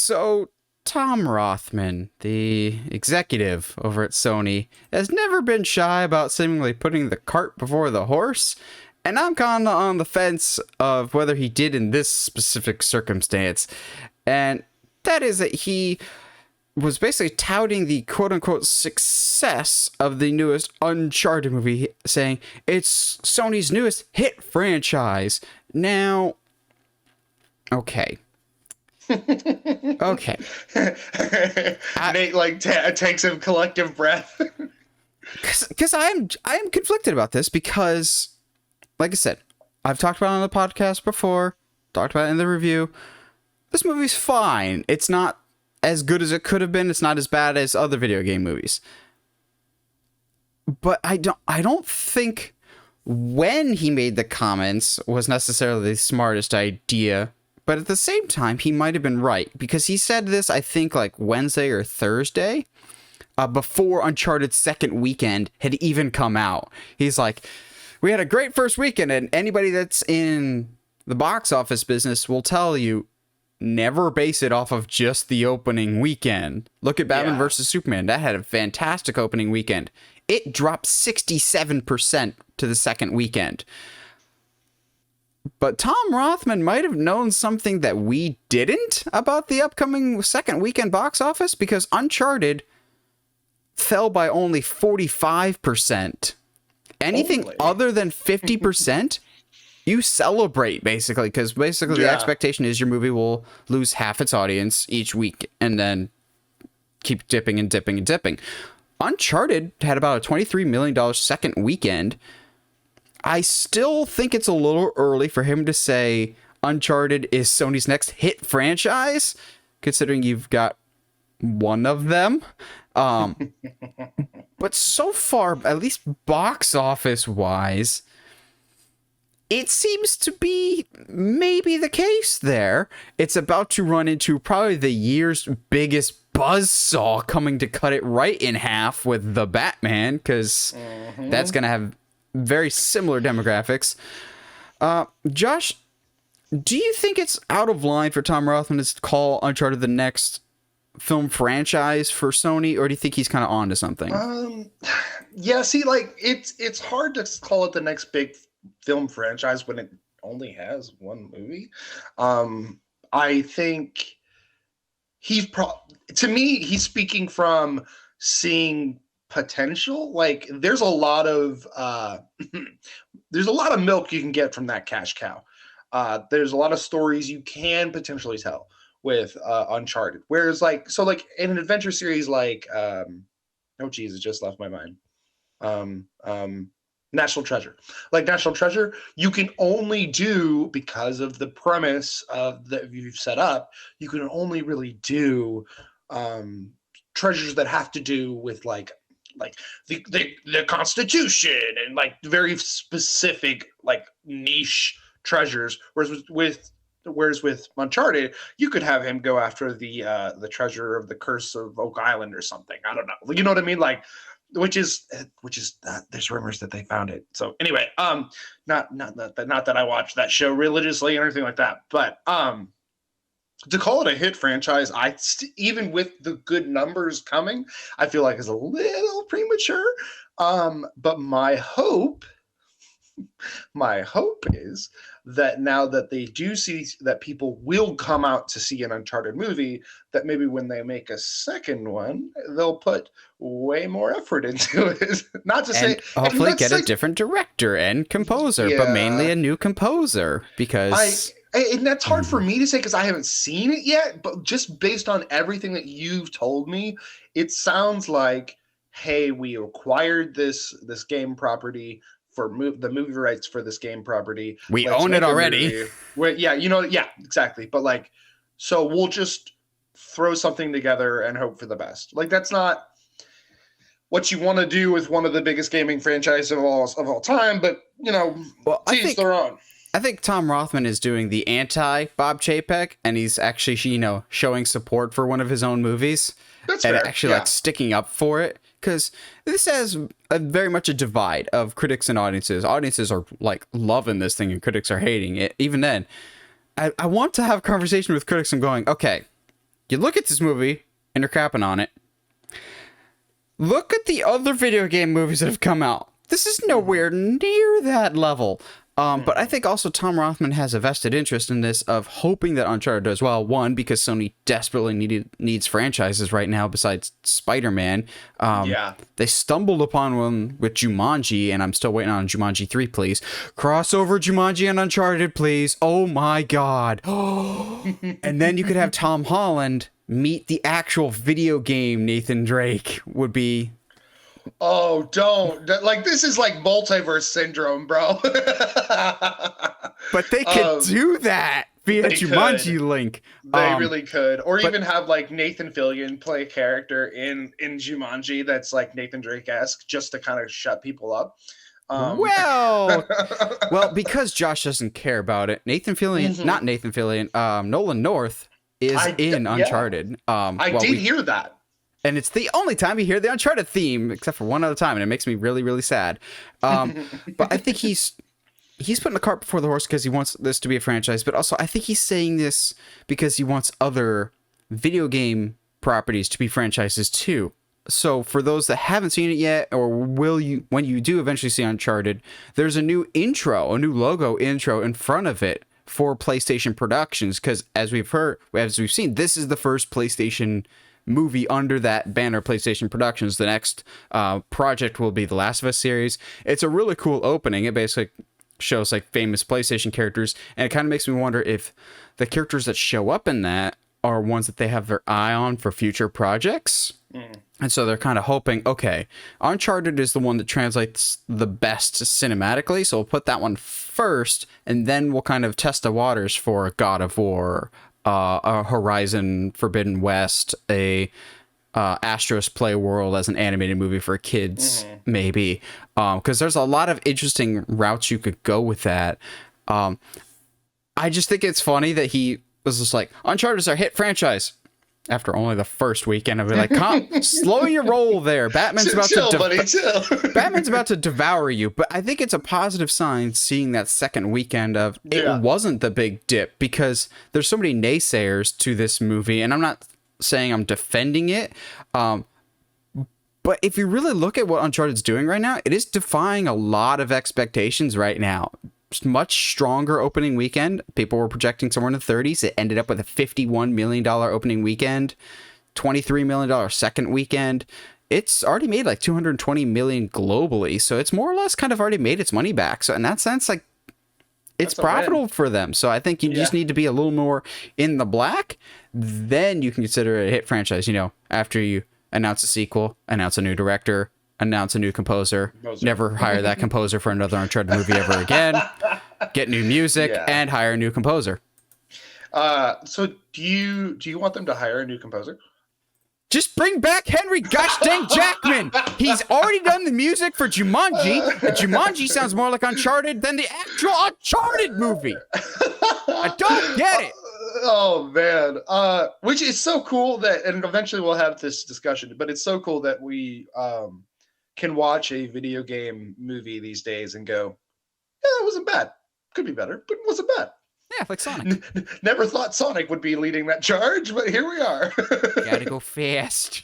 So, Tom Rothman, the executive over at Sony, has never been shy about seemingly putting the cart before the horse, and I'm kind of on the fence of whether he did in this specific circumstance. And that is that he was basically touting the quote-unquote success of the newest Uncharted movie, saying it's Sony's newest hit franchise. Now, okay. Okay. Nate takes a collective breath. Because I am conflicted about this because, like I said, I've talked about it on the podcast before, talked about it in the review. This movie's fine. It's not as good as it could have been. It's not as bad as other video game movies. But I don't think when he made the comments was necessarily the smartest idea. But at the same time, he might have been right, because he said this, I think, like Wednesday or Thursday, before Uncharted's second weekend had even come out. He's like, we had a great first weekend, and anybody that's in the box office business will tell you, never base it off of just the opening weekend. Look at Batman vs. Superman. That had a fantastic opening weekend. It dropped 67% to the second weekend. But Tom Rothman might have known something that we didn't about the upcoming second weekend box office, because Uncharted fell by only 45%. Anything other than 50%, you celebrate, basically, because basically the expectation is your movie will lose half its audience each week and then keep dipping and dipping and dipping. Uncharted had about a $23 million second weekend. I still think it's a little early for him to say Uncharted is Sony's next hit franchise, considering you've got one of them. But so far, at least box office wise, it seems to be maybe the case there. It's about to run into probably the year's biggest buzzsaw coming to cut it right in half with The Batman, because that's going to have very similar demographics. Josh, do you think it's out of line for Tom Rothman to call Uncharted the next film franchise for Sony, or do you think he's kind of onto something? Yeah, see, like, it's hard to call it the next big film franchise when it only has one movie. I think to me, he's speaking from seeing potential. Like, there's a lot of milk you can get from that cash cow. There's a lot of stories you can potentially tell with Uncharted. Whereas, like, in an adventure series like it just left my mind. National Treasure. Like National Treasure, you can only do, because of the premise that you've set up, you can only really do treasures that have to do with like the Constitution and like very specific, like, niche treasures. Whereas with Uncharted, you could have him go after the treasure of the Curse of Oak Island or something. I don't know. You know what I mean? Like, which is there's rumors that they found it. So anyway, not that I watch that show religiously or anything like that, but to call it a hit franchise, even with the good numbers coming, I feel like is a little premature. But my hope is that now that they do see that people will come out to see an Uncharted movie, that maybe when they make a second one, they'll put way more effort into it. Not to say, hopefully get a different director and composer, but mainly a new composer, because and that's hard for me to say because I haven't seen it yet. But just based on everything that you've told me, it sounds like, hey, we acquired this game property for the movie rights for this game property. We own it already. Yeah, exactly. But like, so we'll just throw something together and hope for the best. Like, that's not what you want to do with one of the biggest gaming franchises of all time. But each their own. I think Tom Rothman is doing the anti-Bob Chapek, and he's actually, showing support for one of his own movies. That's and fair. Actually, like, sticking up for it. Because this has very much a divide of critics and audiences. Audiences are, like, loving this thing, and critics are hating it. Even then, I want to have a conversation with critics and going, okay, you look at this movie and you're crapping on it. Look at the other video game movies that have come out. This is nowhere near that level. But I think also Tom Rothman has a vested interest in this of hoping that Uncharted does well. One, because Sony desperately needs franchises right now besides Spider-Man. They stumbled upon one with Jumanji, and I'm still waiting on Jumanji 3, please. Crossover Jumanji and Uncharted, please. Oh my God. And then you could have Tom Holland meet the actual video game Nathan Drake would be... Oh, don't. Like, this is like multiverse syndrome, bro. But they could do that via Jumanji link. They really could. Or even have, like, Nathan Fillion play a character in Jumanji that's, like, Nathan Drake-esque, just to kind of shut people up. Well, because Josh doesn't care about it, Nathan Fillion, not Nathan Fillion, Nolan North is in Uncharted. I did hear that. And it's the only time you hear the Uncharted theme, except for one other time, and it makes me really, really sad. But I think he's putting the cart before the horse because he wants this to be a franchise, but also I think he's saying this because he wants other video game properties to be franchises too. So for those that haven't seen it yet, or when you do eventually see Uncharted, there's a new logo intro in front of it for PlayStation Productions, because as we've seen, this is the first PlayStation movie under that banner, PlayStation Productions. The next project will be the Last of Us series. It's a really cool opening. It basically shows like famous PlayStation characters, and it kind of makes me wonder if the characters that show up in that are ones that they have their eye on for future projects. And so they're kind of hoping, okay, Uncharted is the one that translates the best cinematically, so we'll put that one first, and then we'll kind of test the waters for God of War, a Horizon Forbidden West, a Astro's Playworld as an animated movie for kids, maybe. Because there's a lot of interesting routes you could go with that. I just think it's funny that he was just like, Uncharted is our hit franchise. After only the first weekend, I'd be like, slow your roll there. Batman's about to devour you. But I think it's a positive sign seeing that second weekend of it wasn't the big dip, because there's so many naysayers to this movie, and I'm not saying I'm defending it. But if you really look at what Uncharted's doing right now, it is defying a lot of expectations right now. Much stronger opening weekend. People were projecting somewhere in the 30s. It ended up with a $51 million opening weekend, $23 million second weekend. It's already made like $220 million globally, so it's more or less kind of already made its money back. So in that sense, like, it's profitable for them. So I think you just need to be a little more in the black. Then you can consider it a hit franchise. You know, after you announce a sequel, announce a new director, announce a new composer, never hire that composer for another Uncharted movie ever again, get new music, and hire a new composer. So do you want them to hire a new composer? Just bring back Henry gosh dang Jackman. He's already done the music for Jumanji, and Jumanji sounds more like Uncharted than the actual Uncharted movie. I don't get it. Oh man, which is so cool that, and eventually we'll have this discussion, but it's so cool that we can watch a video game movie these days and go, yeah, that wasn't bad. Could be better, but it wasn't bad. Yeah, like Sonic. Never thought Sonic would be leading that charge, but here we are. Gotta go fast.